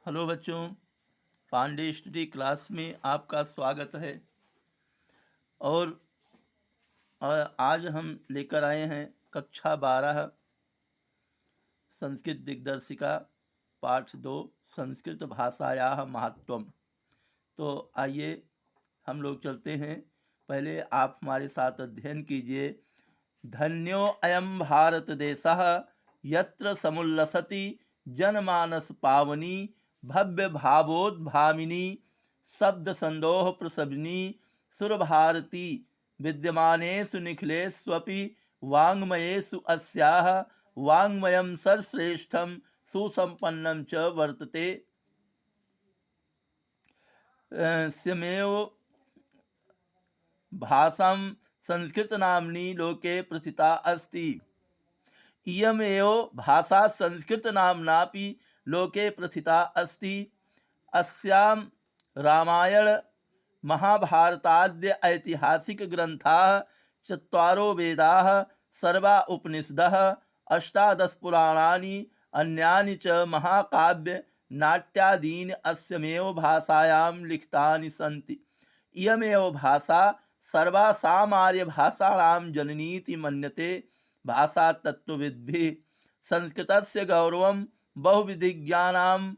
Hello बच्चों, Pandey study class में आपका स्वागत है। और आज हम लेकर आए हैं कक्षा 12 संस्कृत दिग्दर्शिका पाठ 2 संस्कृत भाषायाः महत्वम। तो आइए हम लोग चलते हैं। पहले आप हमारे साथ अध्ययन कीजिए। धन्यो अयं भारत देशः यत्र समुल्लसति जनमानस पावनी भव्य भावोद्भामिनी शब्द संदोह प्रसविनी सुरभारती विद्यमानेषु निखिलेष्वपि वाङ्मयेषु अस्याः वाङ्मयं सर्वश्रेष्ठं सुसम्पन्नं च वर्तते। स्यमेव भाषां संस्कृतनाम्नी लोके प्रथिता अस्ति। इयमेव भाषा संस्कृतनाम्नापि लोके प्रथिता अस्ति। अस्यां रामायण महाभारताद्य ऐतिहासिकग्रन्थाः चत्वारो वेदाः सर्वा उपनिषदः अष्टादश पुराणानि अन्यानि च महाकाव्य नाट्यादीनि अस्यमेव भाषायां लिखितानि सन्ति। इयमेव भाषा सर्वासामार्यभाषाणां जननीति मन्यते। भाषा तत्त्वविद्भिः संस्कृतस्य गौरवं बहुविधिज्ञानां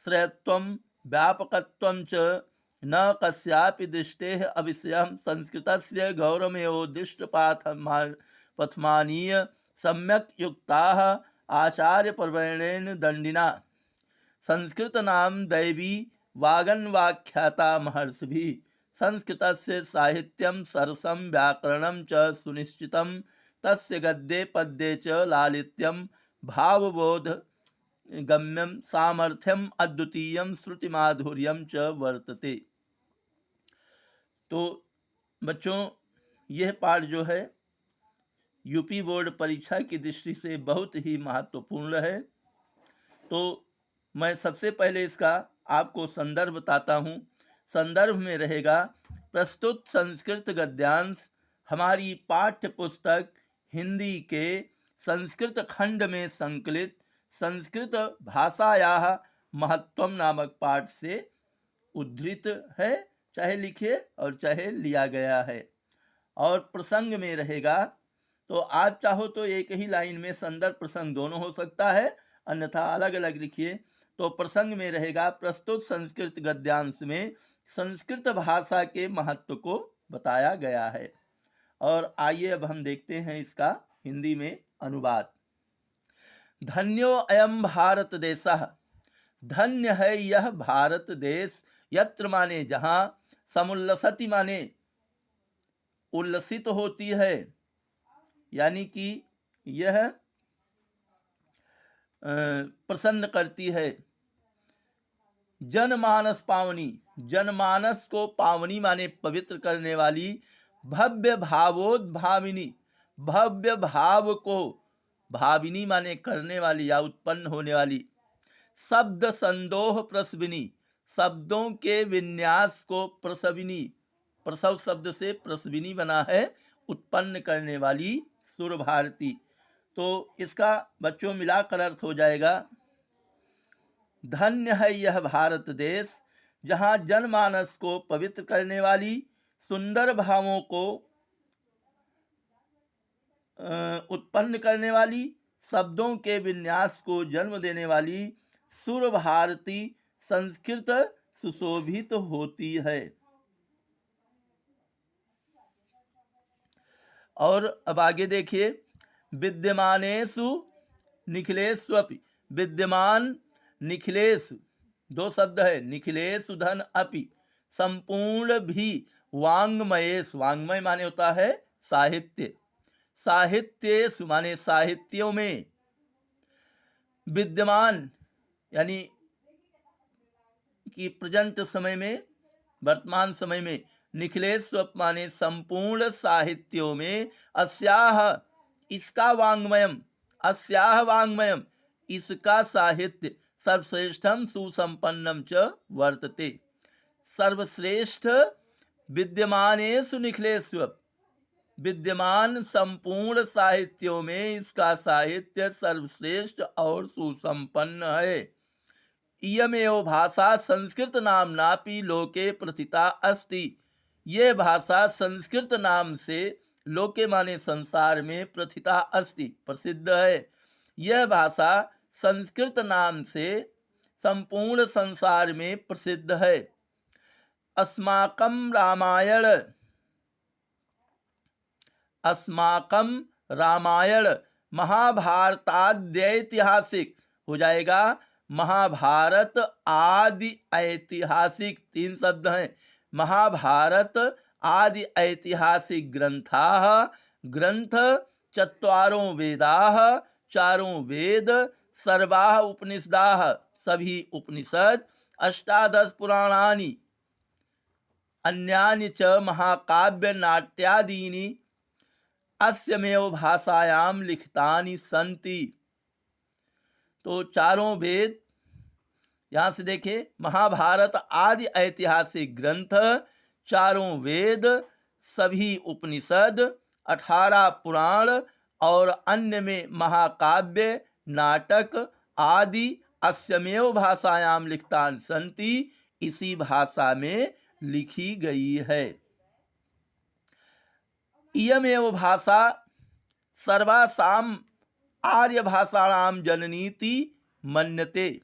श्रेयत्वं व्यापकत्वं च न कस्यापि दृष्टेः अविषयः। संस्कृतस्य गौरवमेवोद्दिष्टपाथमानीय सम्यक् युक्ताः आचार्यपर्वणेन दण्डिना। संस्कृतनाम दैवी वागन्वाख्याता महर्षिभिः। संस्कृतस्य साहित्यं सरसं व्याकरणं च सुनिश्चितं। तस्य गद्ये पद्ये च लालित्यं भावबोधगम्यं सामर्थ्यम् अद्वितीयं श्रुतिमाधुर्यं च वर्तते। तो बच्चों, यह पाठ जो है यूपी बोर्ड परीक्षा की दृष्टि से बहुत ही महत्वपूर्ण है। तो मैं सबसे पहले इसका आपको संदर्भ बताता हूँ। संदर्भ में रहेगा प्रस्तुत संस्कृत गद्यांश हमारी पाठ्य पुस्तक हिंदी के संस्कृत खंड में संकलित संस्कृत भाषायाः महत्वम नामक पाठ से उद्धृत है, चाहे लिखे और चाहे लिया गया है। और प्रसंग में रहेगा, तो आप चाहो तो एक ही लाइन में संदर्भ प्रसंग दोनों हो सकता है, अन्यथा अलग अलग लिखिए। तो प्रसंग में रहेगा प्रस्तुत संस्कृत गद्यांश में संस्कृत भाषा के महत्व को बताया गया है। और आइए अब हम देखते हैं इसका हिंदी में अनुवाद। धन्यो अयम भारत देशः, धन्य है यह भारत देश। यत्र माने जहाँ, समुल्लसति माने उल्लसित होती है, यानी कि यह प्रसन्न करती है। जनमानस पावनी, जनमानस को पावनी माने पवित्र करने वाली। भव्य भावोद्भाविनी, भव्य भाव को भाविनी माने करने वाली या उत्पन्न होने वाली। शब्द संदोह प्रसविनी, शब्दों के विन्यास को प्रसविनी, प्रसव शब्द से प्रसविनी बना है, उत्पन्न करने वाली सुर भारती। तो इसका बच्चों मिलाकर अर्थ हो जाएगा, धन्य है यह भारत देश जहाँ जनमानस को पवित्र करने वाली, सुंदर भावों को उत्पन्न करने वाली, शब्दों के विन्यास को जन्म देने वाली सुर भारती संस्कृत सुशोभित होती है। और अब आगे देखिए, विद्यमानेषु निखिलेष्वपि, विद्यमान निखिलेश दो शब्द है, निखिलेषु धन अपि, संपूर्ण भी, वाङ्मयेषु, वाङ्मय माने होता है साहित्य, साहित्येषु माने साहित्यों में, विद्यमान यानी कि प्रेजेंट समय में, वर्तमान समय में, निखिलेष्वपि माने संपूर्ण साहित्यों में, अस्याह इसका वाङ्मयम, अस्याह वाङ्मयम इसका साहित्य, सर्वश्रेष्ठम सुसंपन्नम च वर्तते। सर्वश्रेष्ठ विद्यमानेषु निखिलेष्वपि, विद्यमान संपूर्ण साहित्यों में इसका साहित्य सर्वश्रेष्ठ और सुसंपन्न है। इयमेव भाषा संस्कृत नाम्नापि लोके प्रथिता अस्ति। ये भाषा संस्कृत नाम से लोके माने संसार में प्रथिता अस्ति प्रसिद्ध है। यह भाषा संस्कृत नाम से संपूर्ण संसार में प्रसिद्ध है। अस्माकं रामायण महाभारताद्यैतिहासिक हो जाएगा। महाभारत आदि ऐतिहासिक, तीन शब्द हैं। महाभारत आदि ऐतिहासिक ग्रंथाः, ग्रंथ चत्वारों वेदाः, चारों वेद, सर्वाः उपनिषदाः, सभी उपनिषद, अष्टादश पुराणानि, अन्यानि च महाकाव्य नाट्यादीनि अस्यमेव भाषायां लिखितानि सन्ति। तो चारों वेद, यहाँ से देखें, महाभारत आदि ऐतिहासिक ग्रंथ, चारों वेद, सभी उपनिषद, 18 पुराण और अन्य में महाकाव्य नाटक आदि अस्यमेव भाषायां लिखितानि सन्ति, इसी भाषा में लिखी गई है। इयमेव भाषा सर्वासाम आर्य भाषाणाम जननीति मन्यते।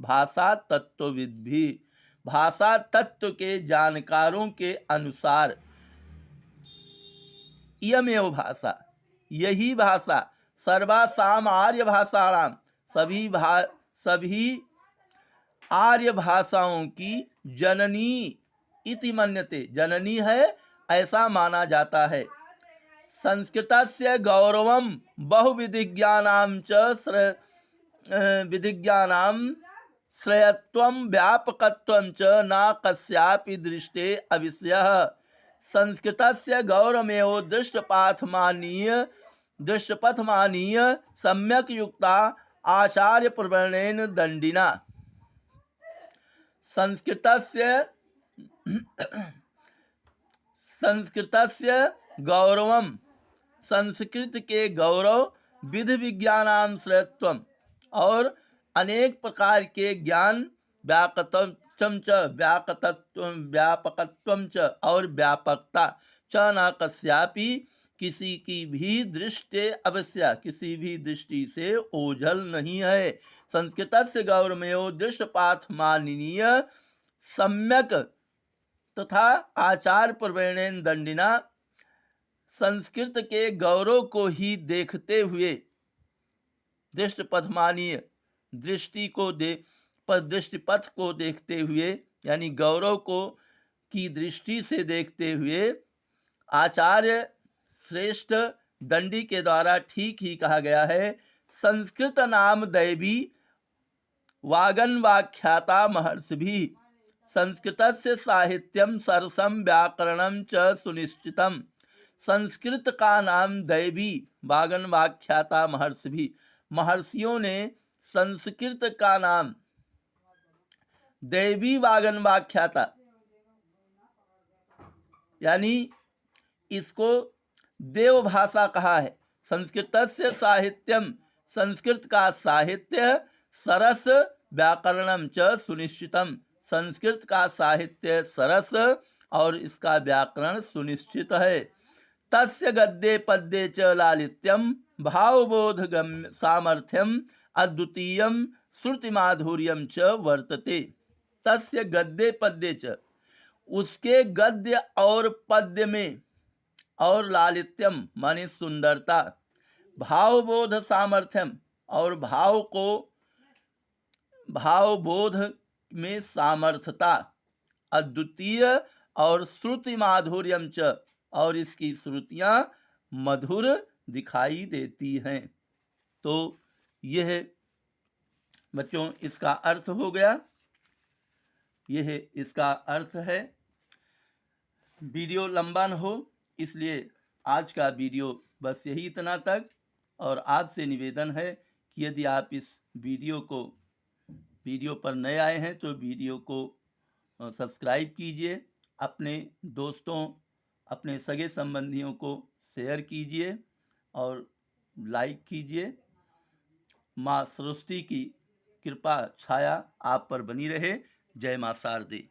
भाषा तत्वविद भी, भाषा तत्व के जानकारों के अनुसार इयमेव भाषा, यही भाषा, सर्वासाम आर्य भाषाणाम, सभी आर्य भाषाओं की जननी इति मन्यते, जननी है ऐसा माना जाता है। संस्कृतस्य गौरवं बहुविधिज्ञानां च विधिज्ञानां श्रेयत्वं व्यापकत्वं च न कस्यापि दृष्टे अविषयः। संस्कृतस्य गौरवमेव दृष्टपथमानीय सम्यक युक्ता आचार्य प्रवर्णेन दंडिना। संस्कृतस्य गौरवम, संस्कृत के गौरव, विधि विज्ञानां श्रेयत्वम, और अनेक प्रकार के ज्ञान, व्यापकत्वम च और व्यापकता, च न कस्यापि किसी की भी दृष्टि अवश्य, किसी भी दृष्टि से ओझल नहीं है। संस्कृतस्य गौरवमेव दृष्टपाथमानीय सम्यक तथा आचार प्रवर्णेन दंडिना। संस्कृत के गौरव को ही देखते हुए, दृष्टपथमानीय, दृष्टिपथ को देखते हुए, यानी गौरव को की दृष्टि से देखते हुए, आचार्य श्रेष्ठ दंडी के द्वारा ठीक ही कहा गया है। संस्कृत नाम दैवी वागन्वाख्याता महर्षि भी। संस्कृतस्य साहित्यम सरसम व्याकरणम च सुनिश्चितम। संस्कृत का नाम दैवी वागन्वाख्याता महर्षि भी, महर्षियों ने संस्कृत का नाम दैवी वागन्वाख्याता, यानी इसको देव भाषा कहा है। संस्कृतस्य साहित्यम, संस्कृत का साहित्य, सरस व्याकरणम च सुनिश्चितम, संस्कृत का साहित्य सरस और इसका व्याकरण सुनिश्चित है। तस्य गद्ये पद्ये च लालित्यम भावबोधगम्य सामर्थ्यम अद्वितीयम श्रुति माधुर्यम च वर्तते। तस्य गद्ये पद्ये च, उसके गद्य और पद्य में, और लालित्यम माने सुंदरता, भावबोध सामर्थ्यम और भावबोध में सामर्थ्यता, अद्वितीय और श्रुति माधुर्यम च, और इसकी श्रुतियाँ मधुर दिखाई देती हैं। तो यह बच्चों इसका अर्थ हो गया, यह इसका अर्थ है। वीडियो लंबा न हो इसलिए आज का वीडियो बस यही इतना तक। और आपसे निवेदन है कि यदि आप इस वीडियो पर नए आए हैं तो वीडियो को सब्सक्राइब कीजिए, अपने दोस्तों, अपने सगे संबंधियों को शेयर कीजिए और लाइक कीजिए। माँ सृष्टि की कृपा छाया आप पर बनी रहे। जय मां शारदे।